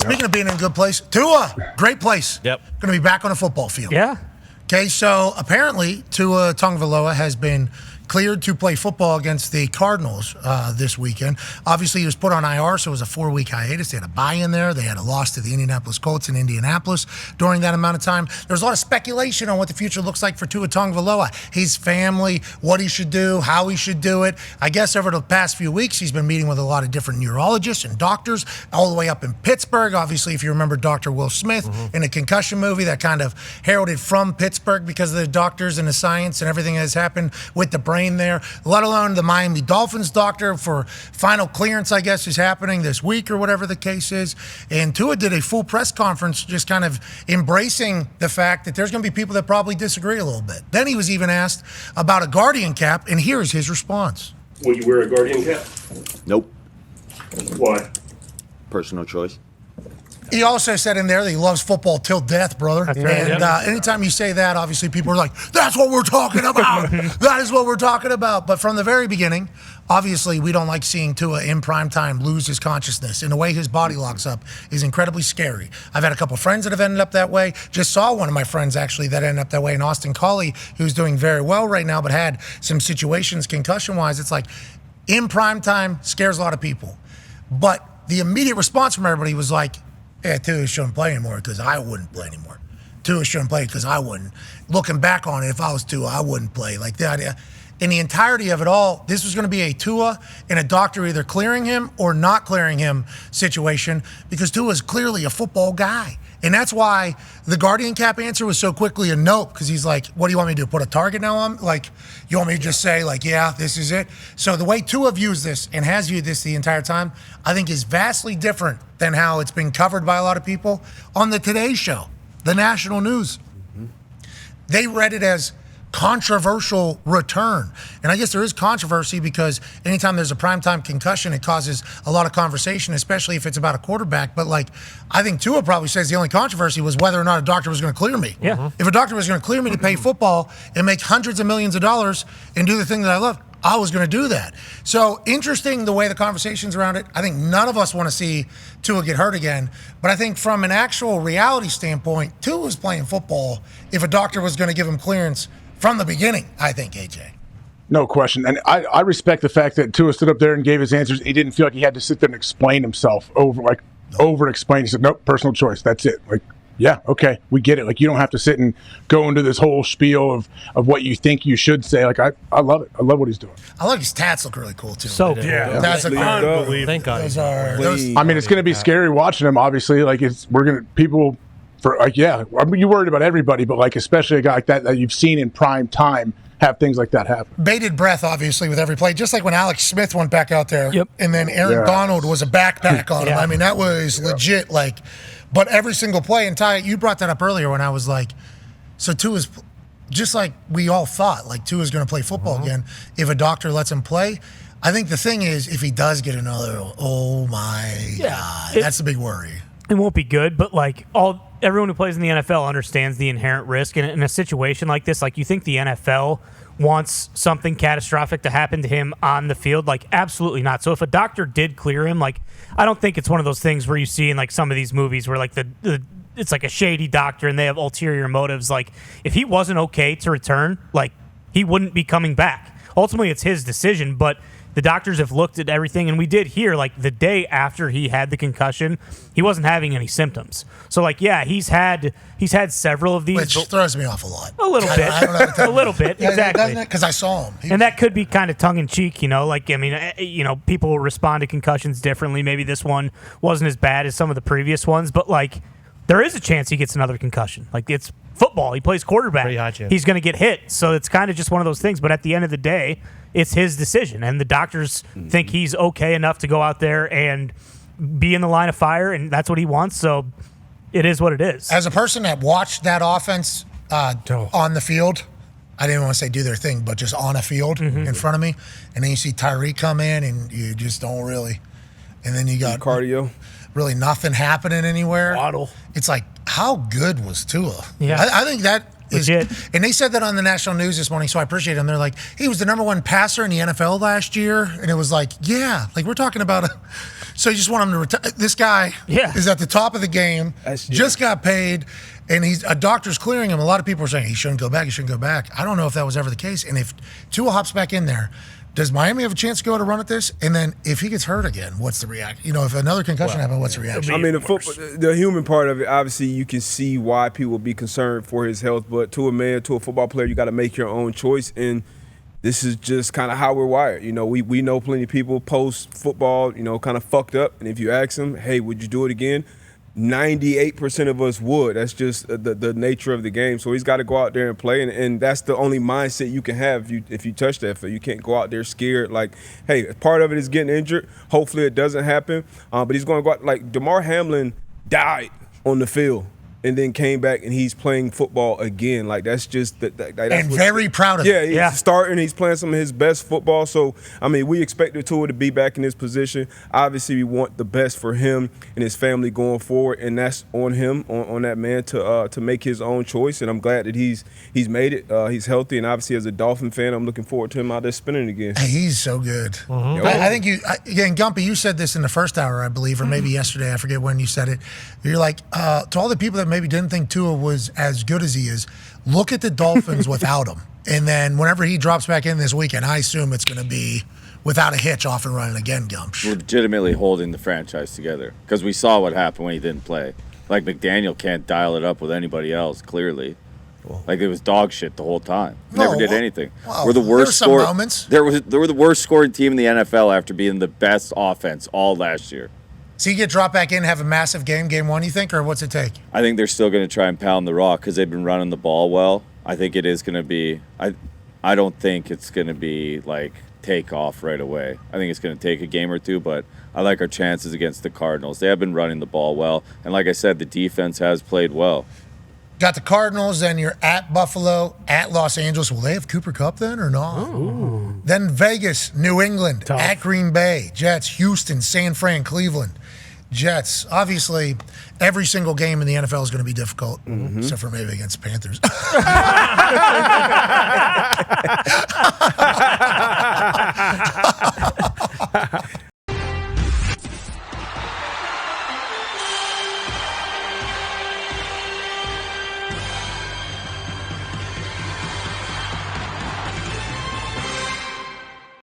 Speaking of being in a good place, Tua, great place. Yep. Going to be back on a football field. Yeah. Okay, so apparently Tua Tagovailoa has been cleared to play football against the Cardinals this weekend. Obviously, he was put on IR, so it was a 4-week hiatus. They had a bye in there. They had a loss to the Indianapolis Colts in Indianapolis during that amount of time. There's a lot of speculation on what the future looks like for Tua Tagovailoa, his family, what he should do, how he should do it. I guess over the past few weeks, he's been meeting with a lot of different neurologists and doctors all the way up in Pittsburgh. Obviously, if you remember Dr. Will Smith in the concussion movie that kind of heralded from Pittsburgh because of the doctors and the science and everything that has happened with the brain there, let alone the Miami Dolphins doctor for final clearance, I guess, is happening this week or whatever the case is. And Tua did a full press conference just kind of embracing the fact that there's going to be people that probably disagree a little bit. Then he was even asked about a Guardian cap, and here's his response. Will you wear a Guardian cap? Nope. Why? Personal choice. He also said in there that he loves football till death, brother. That's right. And anytime you say that, obviously people are like, that's what we're talking about. That is what we're talking about. But from the very beginning, obviously we don't like seeing Tua in prime time lose his consciousness. And the way his body locks up is incredibly scary. I've had a couple friends that have ended up that way. Just saw one of my friends actually that ended up that way in Austin Collie, who's doing very well right now, but had some situations concussion-wise. It's like in prime time scares a lot of people. But the immediate response from everybody was like, yeah, Tua shouldn't play anymore because I wouldn't play anymore. Tua shouldn't play because I wouldn't. Looking back on it, if I was Tua, I wouldn't play. Like the idea, in the entirety of it all, this was going to be a Tua and a doctor either clearing him or not clearing him situation because Tua is clearly a football guy. And that's why the Guardian cap answer was so quickly a nope, because he's like, what do you want me to do, put a target now on? Like, you want me to just say, like, yeah, this is it? So the way Tua views this and has viewed this the entire time, I think is vastly different than how it's been covered by a lot of people on the Today Show, the national news. They read it as controversial return. And I guess there is controversy because anytime there's a primetime concussion, it causes a lot of conversation, especially if it's about a quarterback. But like, I think Tua probably says the only controversy was whether or not a doctor was going to clear me. Yeah. If a doctor was going to clear me to play football and make hundreds of millions of dollars and do the thing that I love, I was going to do that. So interesting the way the conversation's around it. I think none of us want to see Tua get hurt again. But I think from an actual reality standpoint, Tua was playing football if a doctor was going to give him clearance from the beginning, I think, AJ. No question. And I respect the fact that Tua stood up there and gave his answers. He didn't feel like he had to sit there and explain himself over-explain. He said, nope, personal choice. That's it. Like, yeah, okay, we get it. Like, you don't have to sit and go into this whole spiel of what you think you should say. Like, I love it. I love what he's doing. I like his tats look really cool, too. So cool. Yeah. That's Unbelievable. Thank God. I mean, it's going to be scary watching him, obviously. Like, people... For like, yeah, I mean, you're worried about everybody, but like especially a guy like that you've seen in prime time have things like that happen. Bated breath, obviously, with every play, just like when Alex Smith went back out there, and then Aaron Donald was a backpack on him. I mean, that was legit. Like, but every single play, and Ty, you brought that up earlier when I was like, so Tua's just like we all thought, like Tua's going to play football again if a doctor lets him play. I think the thing is, if he does get another, oh my God, that's the big worry. It won't be good, but like everyone who plays in the NFL understands the inherent risk in a situation like this. Like, you think the NFL wants something catastrophic to happen to him on the field? Like, absolutely not. So if a doctor did clear him, like, I don't think it's one of those things where you see in like some of these movies where like it's like a shady doctor and they have ulterior motives. Like, if he wasn't okay to return, like, he wouldn't be coming back. Ultimately, it's his decision, but the doctors have looked at everything, and we did hear, like, the day after he had the concussion, he wasn't having any symptoms. So, like, yeah, he's had several of these. Which throws me off a lot. A little bit. I don't know what to tell a little you. bit, exactly. Because I saw him. And that could be kind of tongue-in-cheek, you know? Like, I mean, people will respond to concussions differently. Maybe this one wasn't as bad as some of the previous ones, but, like, there is a chance he gets another concussion. Like, it's football. He plays quarterback. Pretty high chance. He's going to get hit. So it's kind of just one of those things. But at the end of the day, it's his decision. And the doctors think he's okay enough to go out there and be in the line of fire, and that's what he wants. So it is what it is. As a person that watched that offense on the field, I didn't want to say do their thing, but just on a field in front of me. And then you see Tyreek come in, and you just don't really. And then you got cardio. Really nothing happening anywhere. Waddle. It's like, how good was Tua? Yeah. I think that Legit. And they said that on the national news this morning, so I appreciate them. They're like, he was the #1 passer in the NFL last year. And it was like, yeah, like we're talking about so you just want him to retire. This guy is at the top of the game, just got paid, and a doctor's clearing him. A lot of people are saying he shouldn't go back, he shouldn't go back. I don't know if that was ever the case. And if Tua hops back in there, does Miami have a chance to go to run at this? And then if he gets hurt again, what's the reaction? You know, if another concussion happens, what's the reaction? I mean, the human part of it, obviously, you can see why people would be concerned for his health. But to a football player, you got to make your own choice. And this is just kind of how we're wired. You know, we know plenty of people post-football, you know, kind of fucked up. And if you ask them, hey, would you do it again? 98% of us would. That's just the nature of the game. So he's got to go out there and play, and that's the only mindset you can have if you touch that field. You can't go out there scared. Like, hey, part of it is getting injured. Hopefully it doesn't happen. But he's going to go out like DeMar Hamlin died on the field and then came back and he's playing football again. Like, that's just that's and very proud of it. Yeah, he's starting. He's playing some of his best football. So, I mean, we expected Tua to be back in this position. Obviously, we want the best for him and his family going forward, and that's on him, on that man to make his own choice. And I'm glad that he's made it. He's healthy, and obviously, as a Dolphin fan, I'm looking forward to him out there spinning again. He's so good. I think again, Gumpy, you said this in the first hour, I believe, or maybe yesterday. I forget when you said it. You're like, to all the people that maybe didn't think Tua was as good as he is, look at the Dolphins without him. And then whenever he drops back in this weekend, I assume it's going to be without a hitch off and running again, Gump. Legitimately holding the franchise together. Because we saw what happened when he didn't play. Like, McDaniel can't dial it up with anybody else, clearly. Like, it was dog shit the whole time. Never did anything. We're the worst there were some moments. They were the worst scoring team in the NFL after being the best offense all last year. So you get dropped back in, have a massive game one, you think, or what's it take? I think they're still going to try and pound the rock because they've been running the ball well. I think it is going to be I don't think it's going to be like take off right away. I think it's going to take a game or two, but I like our chances against the Cardinals. They have been running the ball well, and like I said, the defense has played well. Got the Cardinals, then you're at Buffalo, at Los Angeles. Will they have Cooper Kupp then or not? Ooh. Then Vegas, New England, tough. At Green Bay, Jets, Houston, San Fran, Cleveland, Jets. Obviously, every single game in the NFL is going to be difficult, except for maybe against Panthers.